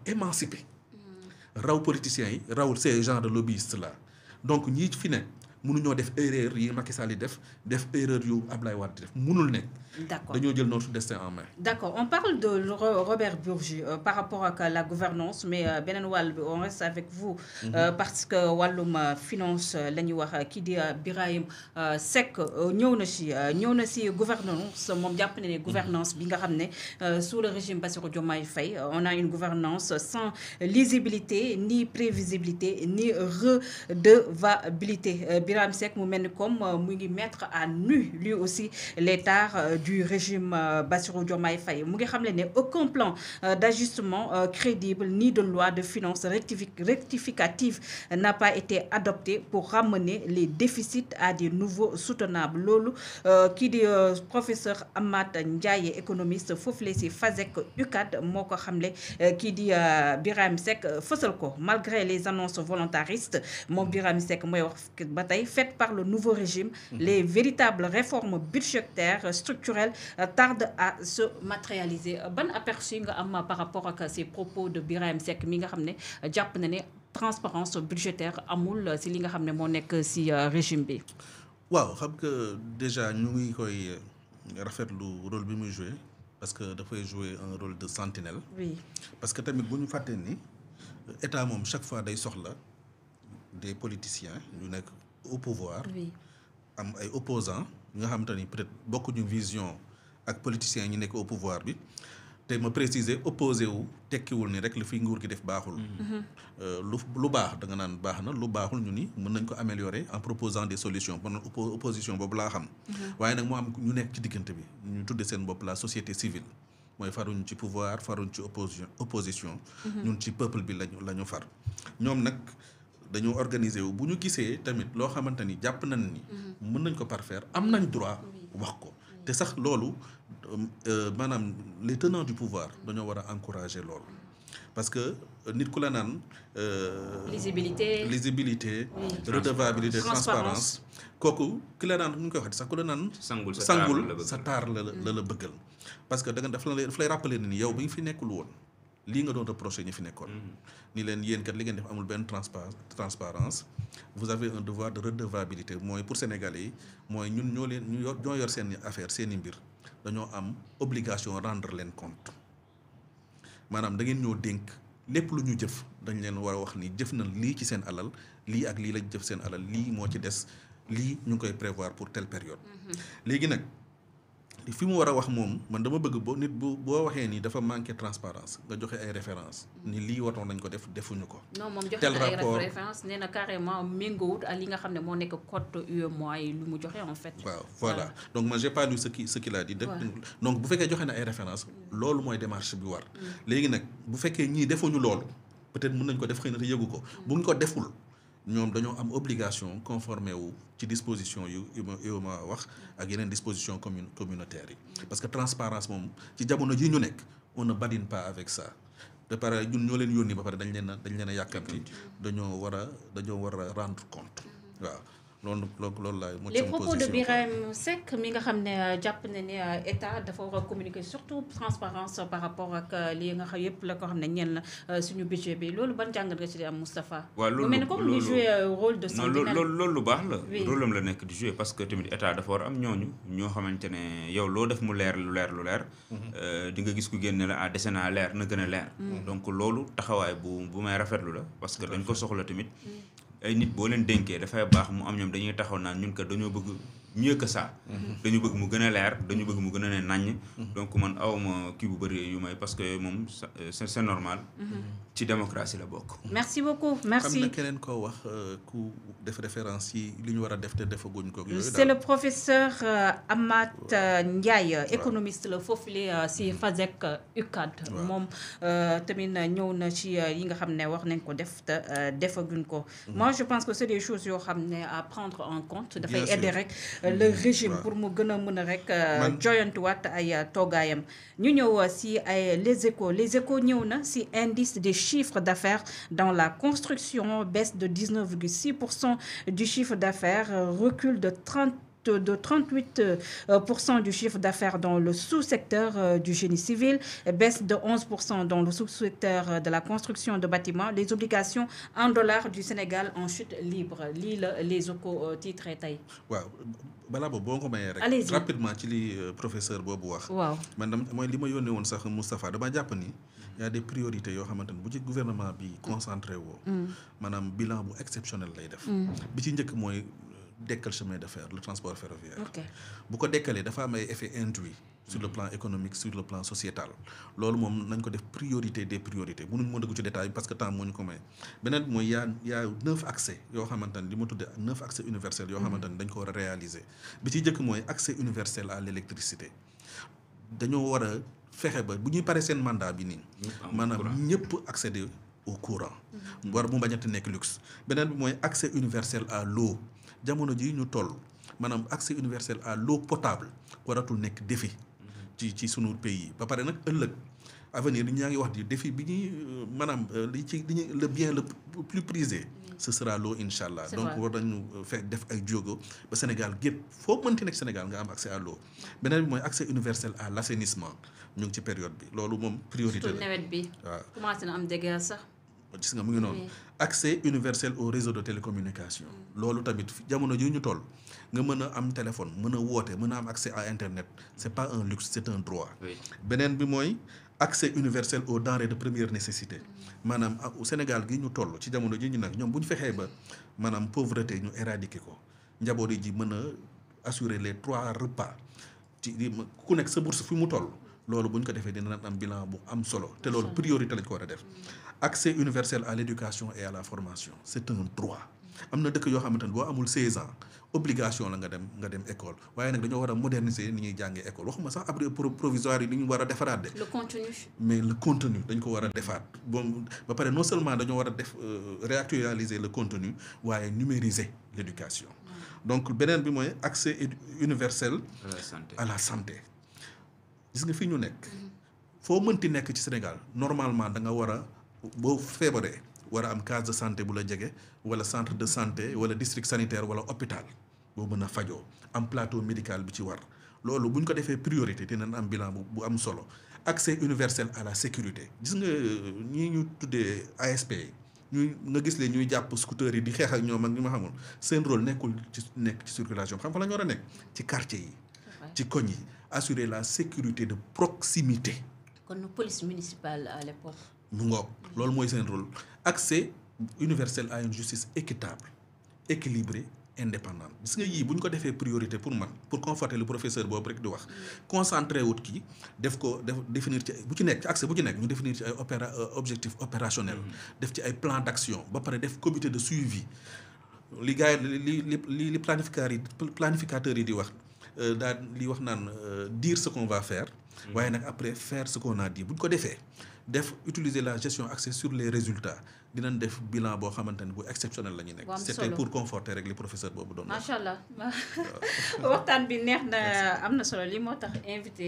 émancipé raw politiciens yi raw ces genres de lobbyistes là donc ñii fi ne mënuñoo def erreur yi Macky Sall yi def erreur yu Ablaye Wade def mënul nekk. D'accord. dañoo jël notre destin en main. D'accord, on parle de Robert Bourgi par rapport à la gouvernance, mais benen wàll bi on reste avec vous parce que wàllum finance la ñuy wax kii di Birahim Seck ñëw na si gouvernance moom jàpp ne gouvernance bi nga xam ne sous le régime Bassirou Diomaye Faye on a une gouvernance sans lisibilité ni prévisibilité ni redevabilité. Birahim Seck mu mel ni comme mu ngi mettre à nu lui aussi les tares du régime Bassirou Diomaye Faye mu ngi xamle ne aucun plan d'ajustement crédible ni de loi de finances rectificative n'a pas été adopté pour ramener les déficits à des niveaux soutenables loolu kii di professeur Amath Ndiaye économiste foofu la si FASEG UCAD moo ko xamle kii di Birahim Seck fësal ko malgré les annonces volontaristes moom Birahim Seck mooy wax ba tey faites par le nouveau régime les véritables réformes budgétaires structurelles tarde à se matérialiser. Ban aperçu nga am par rapport à ces propos de Birahim Seck mi nga xam ne jàpp na ne transparence budgétaire amul si li nga xam ne moo nekk si régime bi. waaw xam nga déjà ñu ngi koy rafetlu rôle bi muy joué parce que dafay jouer un rôle de sentinelle. Oui. Parce que tamit bu ñu fàttee ni état moom chaque fois day soxla des politiciens yu nekk au pouvoir. Oui. am ay opposants nga xamante ni peut-être bokkuñu vision ak politiciens ñi nekk au pouvoir bi te ma préciser opposé wu tekkiwul ni rek li fi nguur gi def baaxul. lu baax da nga naan baax na lu baaxul ñu ni mën nañ ko améliorer en proposant des solutions pendant opposition boobu laa xam. waaye nag moo am ñu nekk ci diggante bi ñu tudde seen bopp la société civile mooy faruñ ci pouvoir faruñ ci opposition. ñun ci peuple bi la ñu far ñoom nag. dañoo organiser wu bu ñu gisee tamit loo xamante ni jàpp nañ ni mën nañ ko parfaire am nañ droit wax ko te sax loolu maanaam les tenants du pouvoir dañoo war a encourager loolu parce que nit ku la naan lisibilité redevabilité transparence kooku ki la naan nu ñu koy waxee sax ku la naan sangul sa taar la bëggal parce que daf lay rappeler ni yow bi nga fi nekkul woon lii nga doon reproché ñi fi nekkoon ni leen yéen kat li ngeen def amul benn transparence vous avez un devoir de redevabilité mooy pour Sénégalais yi mooy ñun ñoo yor seen affaire seen i mbir dañoo am obligation rendre leen compte maanaam da ngeen ñoo dénk lépp lu ñu jëf dañ leen war a wax ni jëf na lii ci seen alal lii ak lii lañ jëf seen alal lii moo ci des lii ñu ngi koy prévoir pour telle période léegi nag fi mu war a wax moom man dama bëgg nit boo waxee ni dafa manqué transparence nga joxe ay références ni lii waroon nañ ko defuñu ko. non moom joxe na ay références nee na carrément méngoowut ak li nga xam ne moo nekk code UEMOA yi lu mu joxe en fait. waaw voilà donc moi j'ai pas lu ce qu'il a dit. donc bu fekkee joxe na ay références loolu mooy démarche bi war. léegi nag bu fekkee ñii defuñu loolu peut-être mën nañ ko def xëy na te yëgu ko bu ñu ko deful. ñoom dañoo am obligation conformé wu ci disposition yu ma wax ak yeneen disposition communautaires yi parce que transparence moom ci jamono ji ñu nekk on ne badine pas avec ça de pare ñun ñoo leen yónni ba pare dañ leen a yàkkamti dañoo war a rendre compte waaw loolu laay les propos de Birahim Seck mi nga xam ne jàpp na ne état dafa war a communiquer surtout transparence par rapport ak li nga xam yëpp la ko xam ne ñeen la suñu budget bi loolu ban jàngat nga ci di am Moustapha. waaw loolu mel ni comme ñu joué rôle de sentinelle. loolu lu baax la. rôle am la nekk di joué parce que tamit état dafa war am ñoo xamante ne yow loo def mu leer lu leer. di nga gis ku génne la dese naa leer na gën a leer. donc loolu taxawaay bu may rafetlu la parce que dañ ko soxla tamit. ay nit boo leen dénkee dafay baax mu am ñoom dañuy taxaw naan ñun kat dañoo bëgg mieux que ça. dañu bëgg mu gën a leer dañu bëgg mu gën a ne naññ. donc man awma kii bu bëri yu may parce que moom c'est normal. ci démocratie la bokk. merci beaucoup merci. xam na keneen koo wax ku def référence yi li ñu war a def te defaguñ ko. yooyu c'est le professeur Amath Ndiaye économiste la foofu la si FASEG UCAD. moom tamit ñëw na ci yi nga xam ne wax nañ ko def te defaguñ ko. moi je pense que c'est des choses yoo xam ne à prendre en compte. dafay aider rek le régime pour mu gën a mën a rek. joyantuwaat ay toogaayam. ñu ñëw si ay les échos ñëw na si indice des chiffres d'affaires dans la construction baisse de 19,6% du chiffre d'affaires recul de chute de 38% du chiffre d'affaires dans le sous-secteur du génie civil, baisse de 11% dans le sous-secteur de la construction de bâtiments, les obligations en dollars du Sénégal en chute libre. Lii les échos titré tey. waaw balaa boobu boo ko mayee rek. allez-y rapidement ci li professeur boobu wax. waaw man mooy li ma yónnee woon sax Moustapha dama jàpp ni y a des priorités yoo xamante ni bu ci gouvernement bi concentré woo. maanaam bilan bu exceptionnel lay def. bi ci njëkk mooy dekkal chemin de fer le transport ferroviaire. bu ko dekkalee dafa am ay effets induits sur le plan économique sur le plan sociétal loolu moom nañ ko def priorité des priorités mënuñ moo dugg ci détail parce que temps moo ñu ko may beneen bi mooy y a 9 accès yoo xamante ni li ma tuddee 9 accès universels yoo xamante ni dañ ko war a réaliser bi ci njëkk mooy accès universel à l'électricité dañoo war a fexe ba bu ñuy paree seen mandat bi nii maanaam ñëpp accéder au courant war mu bañati nekk luxe beneen bi mooy accès universel à l'eau jamono ji ñu toll maanaam accès universel à l'eau potable waratul nekk défi ci sunu pays ba pare nag ëllëg avenir li ñaa ngi wax di défi bi ñuy maanaam le bien le plus prisé ce sera l'eau incha allah donc war nañu fekk def ay jógo ba Sénégal gépp foo mënti nekk Sénégal nga am accès à l'eau beneen bi mooy accès universel à l'assainissement ñu ngi ci période bi loolu moom priorité la nawet bi waaw commencé na am dégâts sax gis nga mu ngi noonu accès universel au réseau de télécommunication loolu tamit jamono ji ñu toll nga mën a am téléphone mën a woote mën a am accès à internet c'est pas un luxe c'est un droit beneen bi mooy accès universel aux denrées de première nécessité maanaam au Sénégal gi ñu toll ci jamono ji ñu nag ñoom bu ñu fexee ba maanaam pauvreté ñu éradiquer ko njaboot yi ji mën a assurer les 3 repas ci ku nekk sa bourse fi mu toll loolu bu ñu ko defee dina am bilan bu am solo te loolu priorité lañ ko war a def accès universel à l'éducation et à la formation c'est un droit am na dëkk yoo xamante ne boo amul 16 ans obligation la nga dem école waaye nag dañoo war a moderniser ni ñuy jàngee école waxuma sax abri provisoire yi li ñu war a defaraat de. le contenu. mais le contenu dañ ko war a defaat bon ba pare non seulement dañoo war a def réactualiser le contenu waaye numériser l'éducation. donc beneen bi mooy accès universel. à la santé. gis nga fi ñu nekk. foo mënti nekk ci Sénégal normalement da nga war a boo feebaree war a am case de santé bu la jege wala centre de santé wala district sanitaire wala hôpital boo mën a fajoo am plateau médical bi ci war loolu bu ñu ko defee priorité dinañ am bilan bu am solo accès universel à la sécurité gis nga ñii ñu tuddee ASP nga gis leen ñuy jàpp scooter yi di xeex ak ñoom ak ñu ma xamul seen rôle nekk ci circulation xam fa la ñu war a nekk ci quartier yi ci koñ yi assurer la sécurité de proximité. kon police municipale à l'époque. mu ngoog loolu mooy seen rôle accès universel à une justice équitable équilibrée indépendante gis nga yii bu ñu ko defee priorité pour man pour conforter le professeur boobu rek di wax concentré wut kii définir ci bu ci nekk ci accès bu ci nekk ñu définir ci ay objectifs opérationnels def ci ay plan d'action ba pare def comité de suivi li gars yi li planificateurs yi di wax daal li wax naan dire ce qu'on va faire waaye nag après faire ce qu'on a dit bu ñu ko defee def utiliser la gestion axée sur les résultats dinañ def bilan boo xamante ne bu exceptionnel la ñu nekk. c'était pour conforter rek li professeur boobu doon. macha allah waxtaan bi neex na am na solo li moo tax invité.